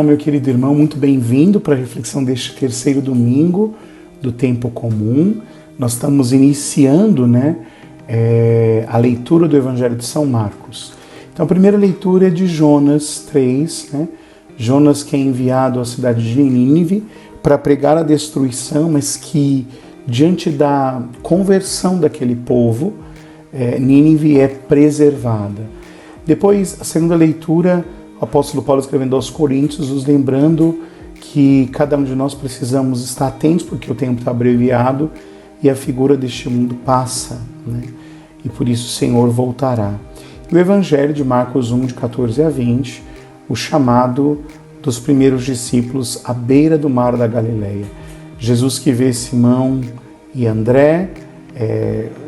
Então, meu querido irmão, muito bem-vindo para a reflexão deste terceiro domingo do tempo comum. Nós estamos iniciando, a leitura do Evangelho de São Marcos. Então, a primeira leitura é de Jonas 3, Jonas, que é enviado à cidade de Nínive para pregar a destruição, mas que, diante da conversão daquele povo, Nínive é preservada. Depois, a segunda leitura, o apóstolo Paulo escrevendo aos Coríntios, nos lembrando que cada um de nós precisamos estar atentos, porque o tempo está abreviado e a figura deste mundo passa, e por isso o Senhor voltará. E o Evangelho de Marcos 1, de 14 a 20, o chamado dos primeiros discípulos à beira do mar da Galileia. Jesus que vê Simão e André,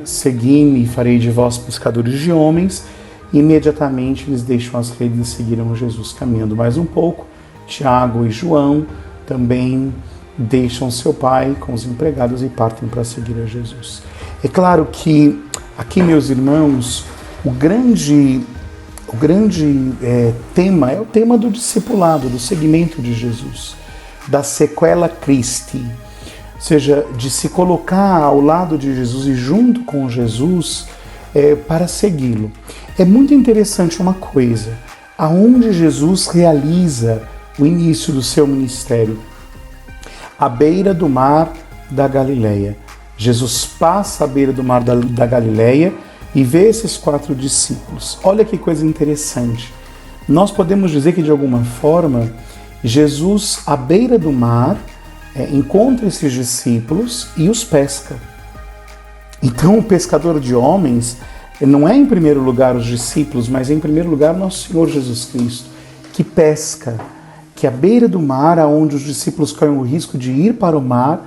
segui-me e farei de vós pescadores de homens. Imediatamente eles deixam as redes e seguiram Jesus. Caminhando mais um pouco, Tiago e João também deixam seu pai com os empregados e partem para seguir a Jesus. É claro que aqui, meus irmãos, o grande tema é o tema do discipulado, do seguimento de Jesus, da sequela Christi, ou seja, de se colocar ao lado de Jesus e junto com Jesus para segui-lo. É muito interessante uma coisa, aonde Jesus realiza o início do seu ministério, à beira do mar da Galileia. Jesus passa à beira do mar da Galileia e vê esses 4 discípulos. Olha que coisa interessante. Nós podemos dizer que, de alguma forma, Jesus, à beira do mar, encontra esses discípulos e os pesca. Então, o pescador de homens não é, em primeiro lugar, os discípulos, mas, em primeiro lugar, nosso Senhor Jesus Cristo, que pesca, que à beira do mar, aonde os discípulos correm o risco de ir para o mar,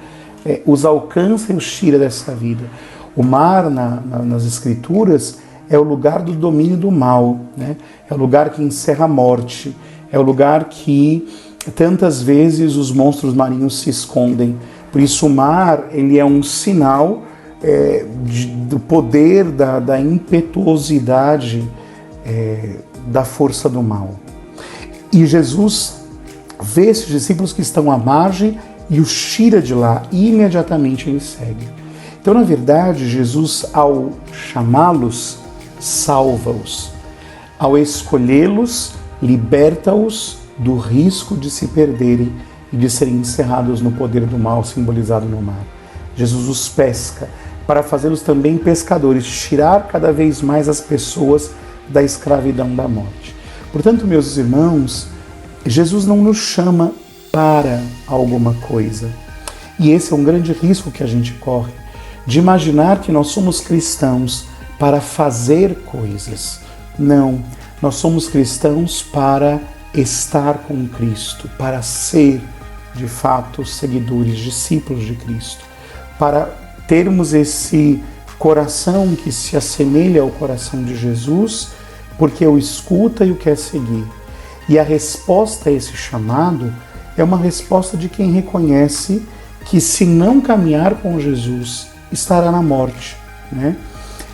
os alcança e os tira dessa vida. O mar, nas Escrituras, é o lugar do domínio do mal, É o lugar que encerra a morte, é o lugar que tantas vezes os monstros marinhos se escondem. Por isso o mar, ele é um sinal do poder, da impetuosidade da força do mal. E Jesus vê esses discípulos que estão à margem e os tira de lá, e imediatamente eles seguem. Então, na verdade, Jesus, ao chamá-los, salva-os. Ao escolhê-los, liberta-os do risco de se perderem e de serem encerrados no poder do mal simbolizado no mar. Jesus os pesca para fazê-los também pescadores, tirar cada vez mais as pessoas da escravidão da morte. Portanto, meus irmãos, Jesus não nos chama para alguma coisa. E esse é um grande risco que a gente corre, de imaginar que nós somos cristãos para fazer coisas. Não, nós somos cristãos para estar com Cristo, para ser, de fato, seguidores, discípulos de Cristo, para termos esse coração que se assemelha ao coração de Jesus, porque o escuta e o quer seguir. E a resposta a esse chamado é uma resposta de quem reconhece que, se não caminhar com Jesus, estará na morte,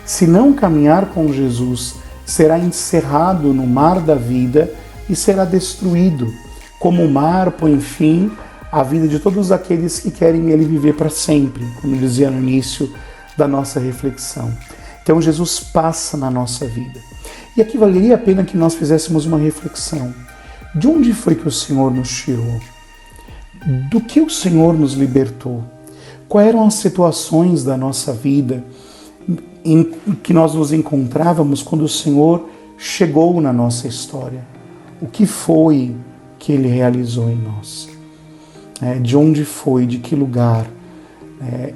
Se não caminhar com Jesus, será encerrado no mar da vida e será destruído, como o mar põe fim à vida de todos aqueles que querem nele viver para sempre, como dizia no início da nossa reflexão. Então Jesus passa na nossa vida. E aqui valeria a pena que nós fizéssemos uma reflexão. De onde foi que o Senhor nos tirou? Do que o Senhor nos libertou? Quais eram as situações da nossa vida em que nós nos encontrávamos quando o Senhor chegou na nossa história? O que foi que Ele realizou em nós? De onde foi? De que lugar?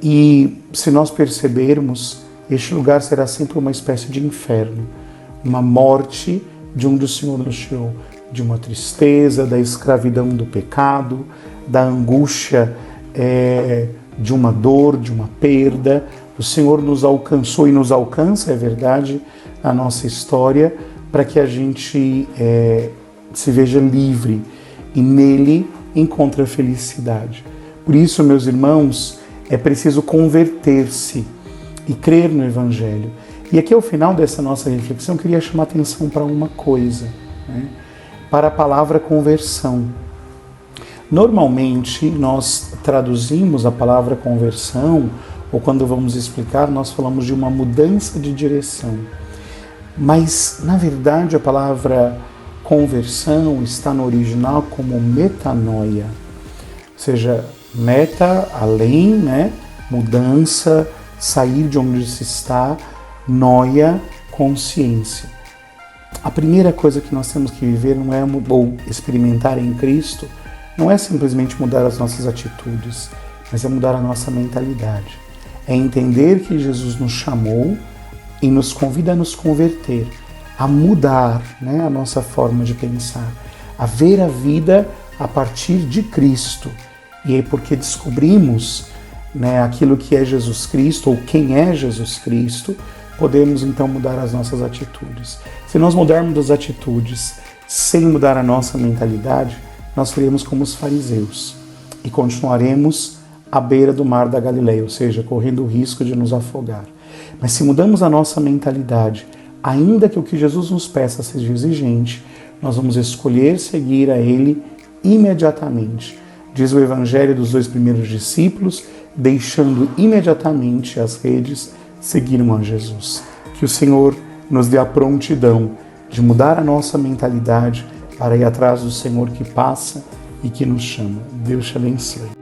E se nós percebermos, este lugar será sempre uma espécie de inferno, uma morte de onde o Senhor nos tirou, de uma tristeza, da escravidão do pecado, da angústia, de uma dor, de uma perda. O Senhor nos alcançou e nos alcança, é verdade, a nossa história, para que a gente se veja livre e nele encontre a felicidade. Por isso, meus irmãos, é preciso converter-se e crer no Evangelho. E aqui, ao final dessa nossa reflexão, eu queria chamar a atenção para uma coisa, para a palavra conversão. Normalmente, nós traduzimos a palavra conversão, ou quando vamos explicar, nós falamos de uma mudança de direção. Mas, na verdade, a palavra conversão está no original como metanoia. Ou seja, meta, além, né? Mudança, sair de onde se está, noia, consciência. A primeira coisa que nós temos que viver não é, ou experimentar em Cristo, não é simplesmente mudar as nossas atitudes, mas é mudar a nossa mentalidade. É entender que Jesus nos chamou e nos convida a nos converter, a mudar, né, a nossa forma de pensar, a ver a vida a partir de Cristo. E é porque descobrimos, né, aquilo que é Jesus Cristo, ou quem é Jesus Cristo, podemos então mudar as nossas atitudes. Se nós mudarmos as atitudes sem mudar a nossa mentalidade, nós seremos como os fariseus e continuaremos à beira do mar da Galileia, ou seja, correndo o risco de nos afogar. Mas se mudamos a nossa mentalidade, ainda que o que Jesus nos peça seja exigente, nós vamos escolher seguir a Ele imediatamente. Diz o Evangelho dos 2 primeiros discípulos, deixando imediatamente as redes, seguiram a Jesus. Que o Senhor nos dê a prontidão de mudar a nossa mentalidade para ir atrás do Senhor que passa e que nos chama. Deus te abençoe.